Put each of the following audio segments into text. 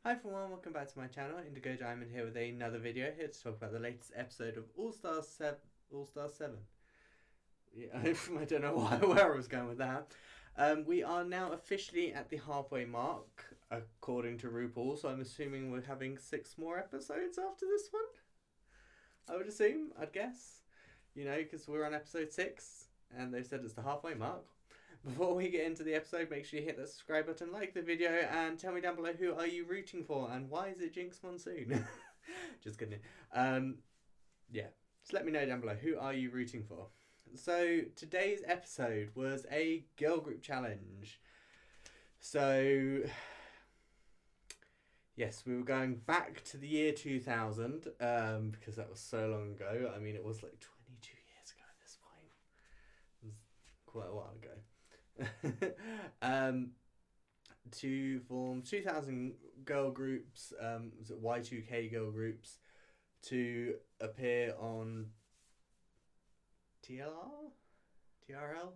Hi everyone, welcome back to my channel. Indigo Diamond here with another video, here to talk about the latest episode of All Stars 7. All Stars 7. Yeah, I don't know where I was going with that. We are now officially at the halfway mark, according to RuPaul, so I'm assuming we're having 6 more episodes after this one. I would assume, I'd guess. You know, because we're on episode 6, and they've said it's the halfway mark. Before we get into the episode, make sure you hit that subscribe button, like the video, and tell me down below who are you rooting for, and why is it Jinkx Monsoon? Just kidding. Yeah, just let me know down below, who are you rooting for? So, today's episode was a girl group challenge. So, yes, we were going back to the year 2000, because that was so long ago. I mean, it was like 22 years ago at this point. It was quite a while ago. To form 2000 girl groups, was it Y2K girl groups, to appear on TLR? TRL?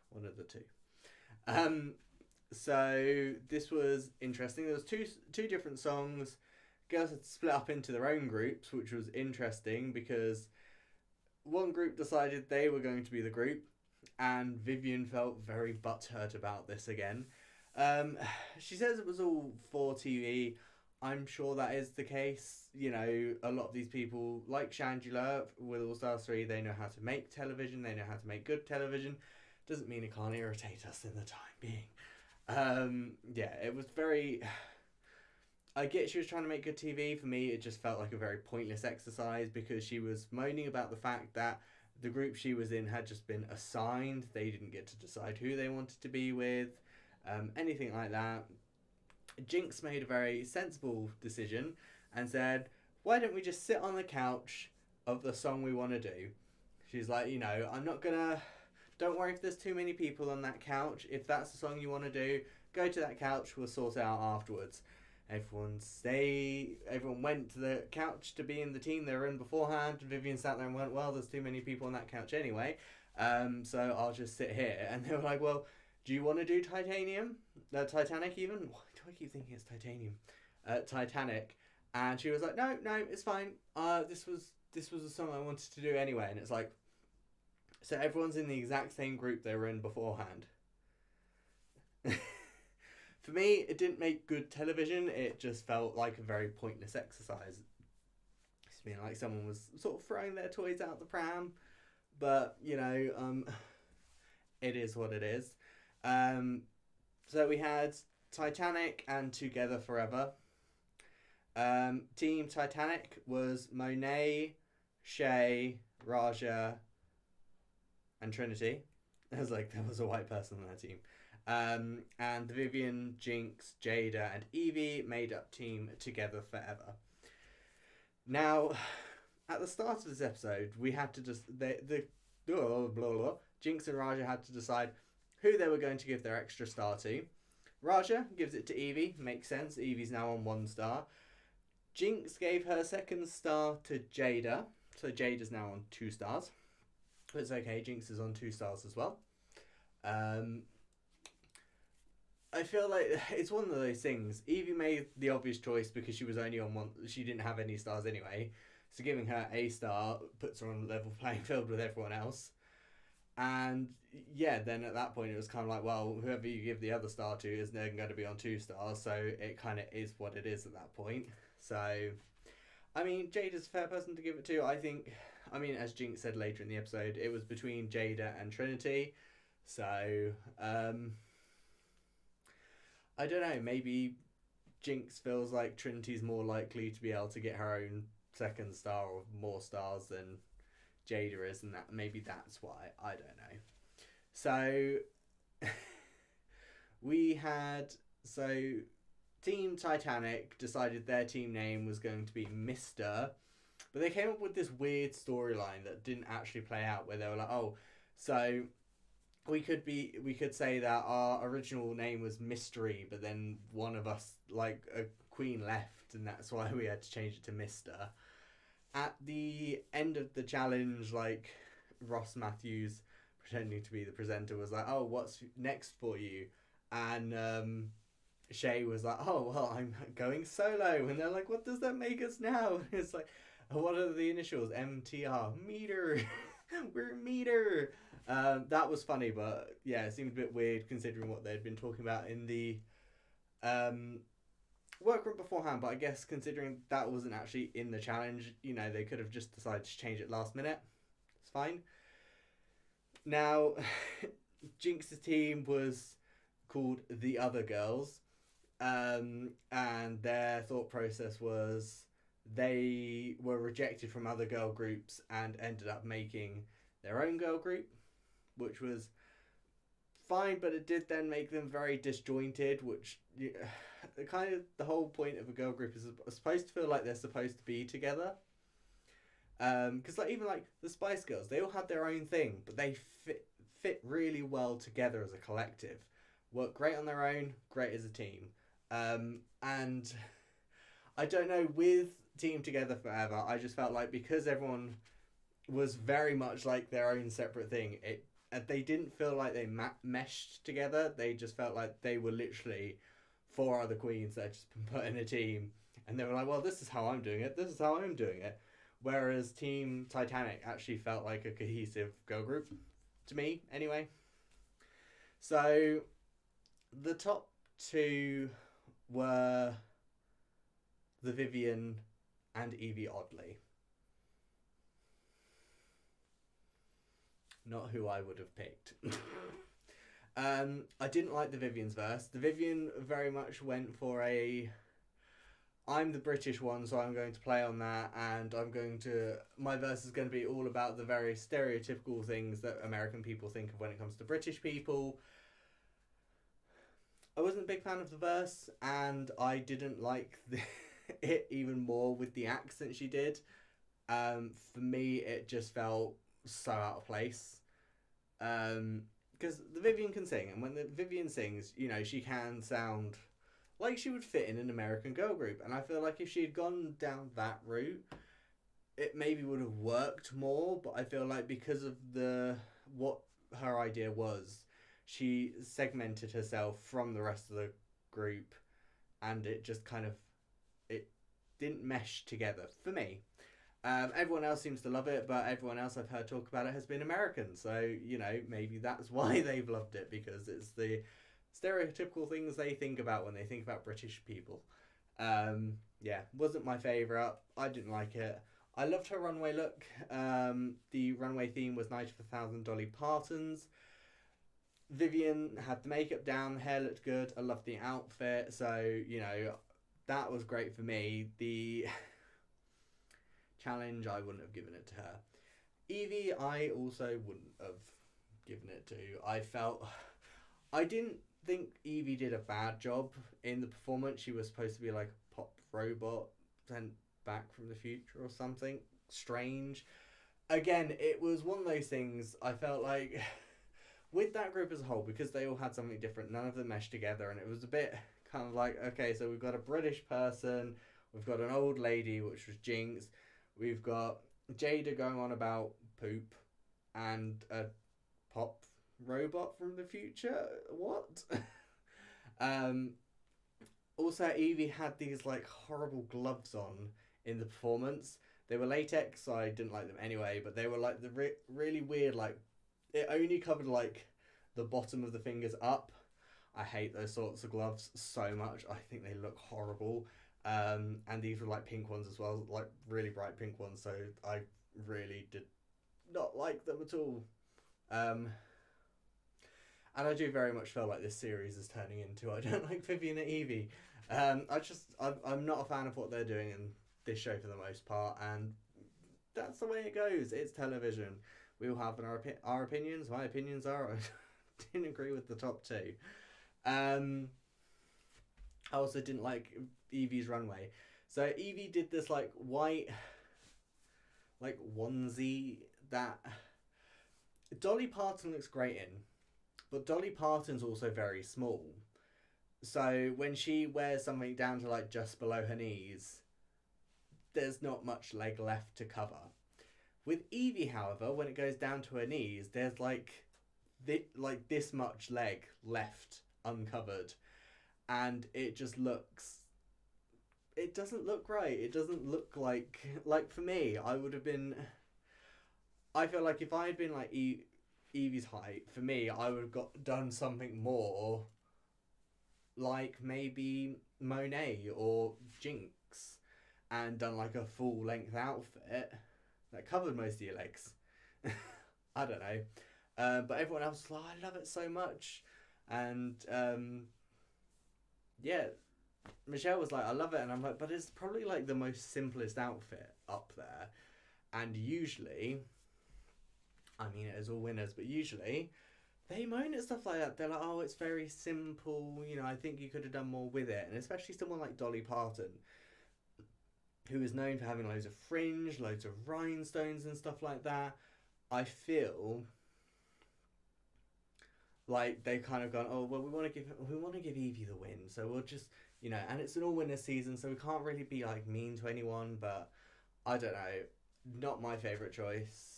One of the two. So this was interesting. There was two different songs. Girls had split up into their own groups, which was interesting because one group decided they were going to be the group, and Vivienne felt very butthurt about this again. She says it was all for TV. I'm sure that is the case. You know, a lot of these people, like Shangela with All Stars 3, they know how to make television, they know how to make good television. Doesn't mean it can't irritate us in the time being. Yeah, it was very... I get she was trying to make good TV. For me, it just felt like a very pointless exercise because she was moaning about the fact that the group she was in had just been assigned. They didn't get to decide who they wanted to be with, anything like that. Jinkx made a very sensible decision and said, why don't we just sit on the couch of the song we want to do? She's like, you know, I'm not gonna... Don't worry if there's too many people on that couch. If that's the song you want to do, go to that couch, we'll sort it out afterwards. Everyone went to the couch to be in the team they were in beforehand. Vivienne sat there and went, well, there's too many people on that couch anyway, so I'll just sit here. And they were like, well, do you want to do Titanic even? Why do I keep thinking it's Titanium? Titanic. And she was like, no, it's fine. This was a song I wanted to do anyway. And it's like, so everyone's in the exact same group they were in beforehand. For me, it didn't make good television. It just felt like a very pointless exercise. It's been like someone was sort of throwing their toys out the pram. But, you know, it is what it is. So we had Titanic and Together Forever. Team Titanic was Monet, Shea, Raja, and Trinity. There was a white person on that team. And Vivienne, Jinkx, Jaida, and Yvie made up Team Together Forever. Now, at the start of this episode, we had to just... Jinkx and Raja had to decide who they were going to give their extra star to. Raja gives it to Yvie. Makes sense. Yvie's now on 1 star. Jinkx gave her second star to Jaida. So Jada's now on 2 stars. But it's okay. Jinkx is on 2 stars as well. I feel like it's one of those things. Yvie made the obvious choice because she was only on 1. She didn't have any stars anyway. So giving her a star puts her on a level playing field with everyone else. And yeah, then at that point it was kind of like, well, whoever you give the other star to is then going to be on 2 stars. So it kind of is what it is at that point. So, I mean, Jada's a fair person to give it to. I think, I mean, as Jinkx said later in the episode, it was between Jaida and Trinity. So, I don't know, maybe Jinkx feels like Trinity's more likely to be able to get her own second star or more stars than Jaida is, and that maybe that's why. I don't know. So, Team Titanic decided their team name was going to be Mr., but they came up with this weird storyline that didn't actually play out, where they were like, oh, so... We could say that our original name was Mystery, but then one of us, like a queen, left, and that's why we had to change it to Mr. At the end of the challenge, like, Ross Matthews, pretending to be the presenter, was like, oh, what's next for you? And Shea was like, oh, well, I'm going solo. And they're like, what does that make us now? And it's like, what are the initials? MTR. Meter. We're meter. That was funny, but yeah, it seemed a bit weird considering what they'd been talking about in the workroom beforehand. But I guess considering that wasn't actually in the challenge, you know, they could have just decided to change it last minute. It's fine. Now, Jinkx's team was called The Other Girls. And their thought process was they were rejected from other girl groups and ended up making their own girl group, which was fine, but it did then make them very disjointed, which kind of the whole point of a girl group is supposed to feel like they're supposed to be together. Because like even like the Spice Girls, they all had their own thing, but they fit really well together as a collective. Work great on their own, great as a team. And I don't know, with Team Together Forever, I just felt like because everyone was very much like their own separate thing, they didn't feel like they meshed together. They just felt like they were literally four other queens that had just been put in a team, and they were like, well, this is how I'm doing it, this is how I'm doing it. Whereas Team Titanic actually felt like a cohesive girl group, to me, anyway. So, the top two were the Vivienne and Yvie Oddly. Not who I would have picked. I didn't like the Vivienne's verse. The Vivienne very much went for I'm the British one, so I'm going to play on that, and my verse is going to be all about the very stereotypical things that American people think of when it comes to British people. I wasn't a big fan of the verse, and I didn't like it even more with the accent she did. For me, it just felt so out of place. Because the Vivienne can sing, and when the Vivienne sings, you know, she can sound like she would fit in an American girl group. And I feel like if she had gone down that route, it maybe would have worked more. But I feel like because of what her idea was, she segmented herself from the rest of the group, and it just it didn't mesh together for me. Everyone else seems to love it, but everyone else I've heard talk about it has been American, so you know, maybe that's why they've loved it, because it's the stereotypical things they think about when they think about British people. Yeah, wasn't my favourite. I didn't like it. I loved her runway look. The runway theme was Night of 1,000 Dolly Partons. Vivienne had the makeup down, hair looked good, I loved the outfit, so, you know, that was great for me. The challenge, I wouldn't have given it to her. Yvie, I also wouldn't have given it to. I didn't think Yvie did a bad job in the performance. She was supposed to be like a pop robot sent back from the future or something strange. Again, it was one of those things, I felt like with that group as a whole, because they all had something different, none of them meshed together, and it was a bit kind of like, okay, so we've got a British person, we've got an old lady, which was Jinkx, we've got Jaida going on about poop, and a pop robot from the future. What? Also, Yvie had these like horrible gloves on in the performance. They were latex, so I didn't like them anyway, but they were like the really weird, like, it only covered like the bottom of the fingers up. I hate those sorts of gloves so much. I think they look horrible. And these were like pink ones as well, like really bright pink ones, so I really did not like them at all. And I do very much feel like this series is turning into I don't like Vivienne and Yvie. I'm not a fan of what they're doing in this show for the most part, and that's the way it goes. It's television. We all have our opinions. My opinions are I didn't agree with the top two. I also didn't like Yvie's runway. So Yvie did this like white like onesie that Dolly Parton looks great in, but Dolly Parton's also very small. So when she wears something down to like just below her knees, there's not much leg left to cover. With Yvie, however, when it goes down to her knees, there's like this much leg left uncovered, and it just looks. It doesn't look right. It doesn't look like for me. I would have been. I feel like if I had been like Yvie's height, for me, I would have done something more like maybe Monet or Jinkx, and done like a full length outfit that covered most of your legs. I don't know. But everyone else was like, I love it so much. And yeah, Michelle was like, I love it. And I'm like, but it's probably like the most simplest outfit up there. And usually, I mean, it is all winners, but usually they moan at stuff like that. They're like, oh, it's very simple. You know, I think you could have done more with it. And especially someone like Dolly Parton, who is known for having loads of fringe, loads of rhinestones and stuff like that. I feel like they've kind of gone, oh well, we want to give Yvie the win, so we'll just, you know, and it's an all winner season, so we can't really be like mean to anyone. But I don't know, not my favourite choice.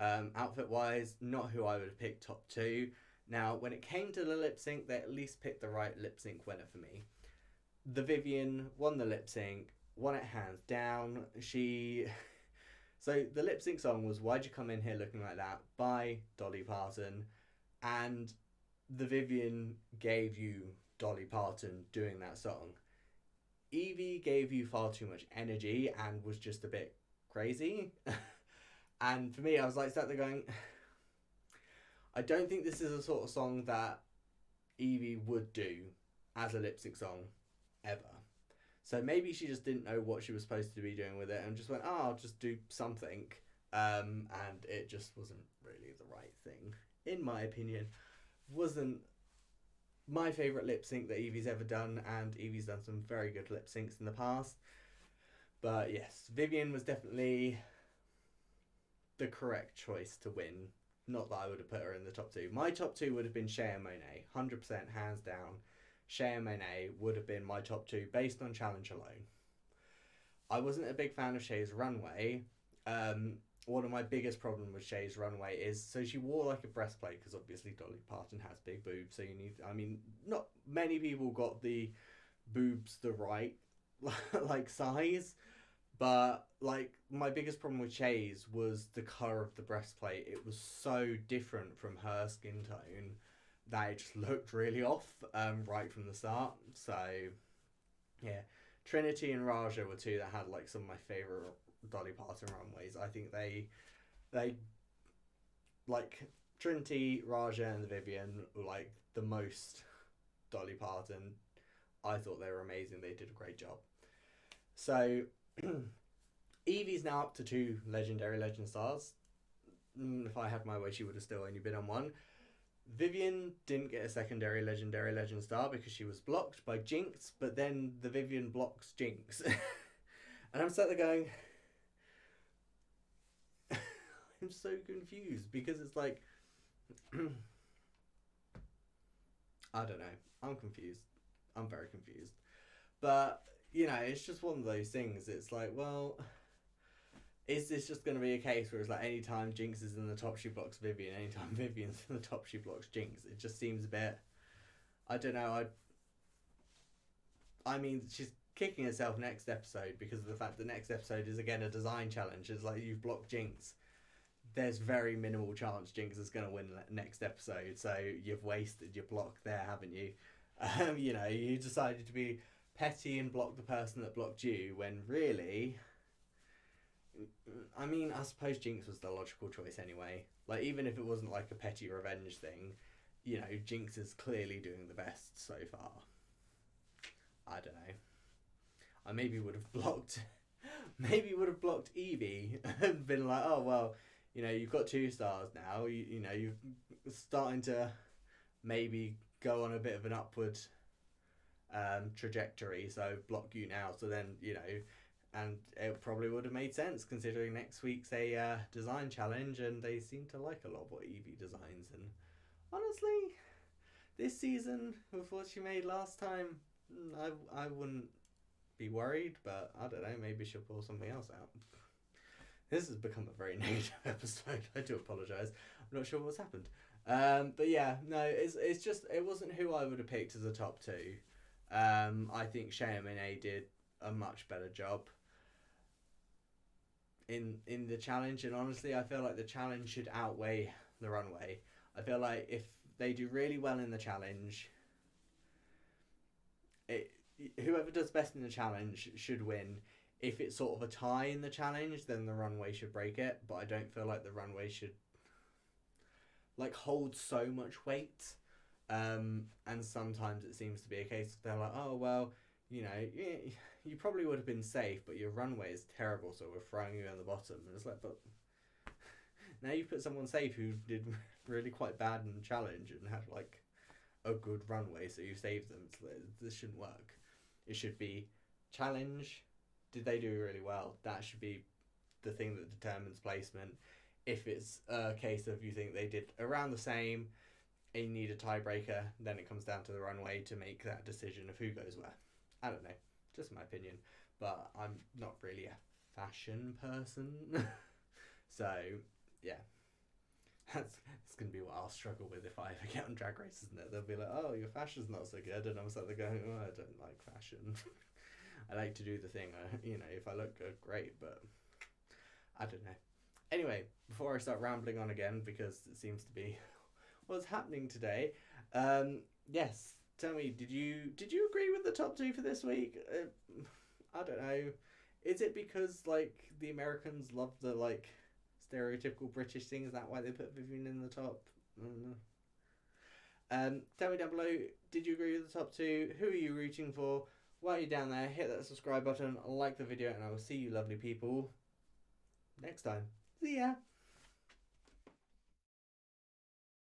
Outfit wise, not who I would have picked top two. Now, when it came to the lip sync, they at least picked the right lip sync winner for me. The Vivienne won the lip sync, won it hands down. So the lip sync song was "Why'd You Come In Here Looking Like That" by Dolly Parton, and the Vivienne gave you Dolly Parton doing that song. Yvie gave you far too much energy and was just a bit crazy. And for me, I was like sat there going, I don't think this is a sort of song that Yvie would do as a lip sync song ever. So maybe she just didn't know what she was supposed to be doing with it and just went, oh, I'll just do something. And it just wasn't really the right thing, in my opinion. Wasn't my favourite lip sync that Yvie's ever done, and Yvie's done some very good lip syncs in the past. But yes, Vivienne was definitely the correct choice to win. Not that I would have put her in the top two. My top two would have been Shea and Monet, 100% hands down. Shea and Monet would have been my top two based on challenge alone. I wasn't a big fan of Shea's runway. One of my biggest problems with Shea's runway is, so she wore like a breastplate, because obviously Dolly Parton has big boobs, so you need, I mean, not many people got the boobs the right like size, but like my biggest problem with Shea's was the colour of the breastplate. It was so different from her skin tone that it just looked really off right from the start. So yeah, Trinity and Raja were two that had like some of my favourite Dolly Parton runways. I think they like Trinity, Raja and the Vivienne were like the most Dolly Parton. I thought they were amazing. They did a great job. So Yvie's now up to 2 legendary legend stars. If I had my way, she would have still only been on 1. Vivienne didn't get a secondary legendary legend star because she was blocked by Jinkx, but then the Vivienne blocks Jinkx. And I'm sat there going, I'm so confused, because it's like, I don't know. I'm confused. I'm very confused. But, you know, it's just one of those things. It's like, well, is this just going to be a case where it's like anytime Jinkx is in the top, she blocks Vivienne. Anytime Vivienne's in the top, she blocks Jinkx. It just seems a bit, I don't know. I mean, she's kicking herself next episode because of the fact the next episode is again a design challenge. It's like, you've blocked Jinkx. There's very minimal chance Jinkx is going to win next episode. So you've wasted your block there, haven't you? You know, you decided to be petty and block the person that blocked you when really, I mean, I suppose Jinkx was the logical choice anyway. Like, even if it wasn't like a petty revenge thing, you know, Jinkx is clearly doing the best so far. I don't know. I maybe would have blocked Yvie and been like, oh, well, you know, you've got 2 stars now. You know, you're starting to maybe go on a bit of an upward trajectory, so block you now. So then, you know, and it probably would have made sense considering next week's a design challenge, and they seem to like a lot of what Yvie designs. And honestly, this season with what she made last time, I wouldn't be worried, but I don't know, maybe she'll pull something else out. This has become a very negative episode. I do apologise. I'm not sure what's happened. But yeah, no, it's just it wasn't who I would have picked as a top two. I think Shea and Monet did a much better job in the challenge, and honestly, I feel like the challenge should outweigh the runway. I feel like if they do really well in the challenge, it whoever does best in the challenge should win. If it's sort of a tie in the challenge, then the runway should break it. But I don't feel like the runway should like hold so much weight. And sometimes it seems to be a case of they're like, oh well, you know, you probably would have been safe, but your runway is terrible, so we're throwing you on the bottom. And it's like, but now you put someone safe who did really quite bad in the challenge and had like a good runway, so you saved them. So this shouldn't work. It should be challenge. Did they do really well? That should be the thing that determines placement. If it's a case of you think they did around the same and you need a tiebreaker, then it comes down to the runway to make that decision of who goes where. I don't know, just my opinion, but I'm not really a fashion person. So yeah, that's going to be what I'll struggle with if I ever get on Drag Race, isn't it? They'll be like, oh, your fashion's not so good, and I'm sort of going, oh, I don't like fashion. I like to do the thing, you know, if I look good, great, but I don't know. Anyway, before I start rambling on again, because it seems to be what's happening today, yes, tell me, did you agree with the top two for this week? I don't know. Is it because, like, the Americans love the, like, stereotypical British thing? Is that why they put Vivienne in the top? I don't know. Tell me down below, did you agree with the top two? Who are you rooting for? While you're down there, hit that subscribe button, like the video, and I will see you lovely people next time. See ya!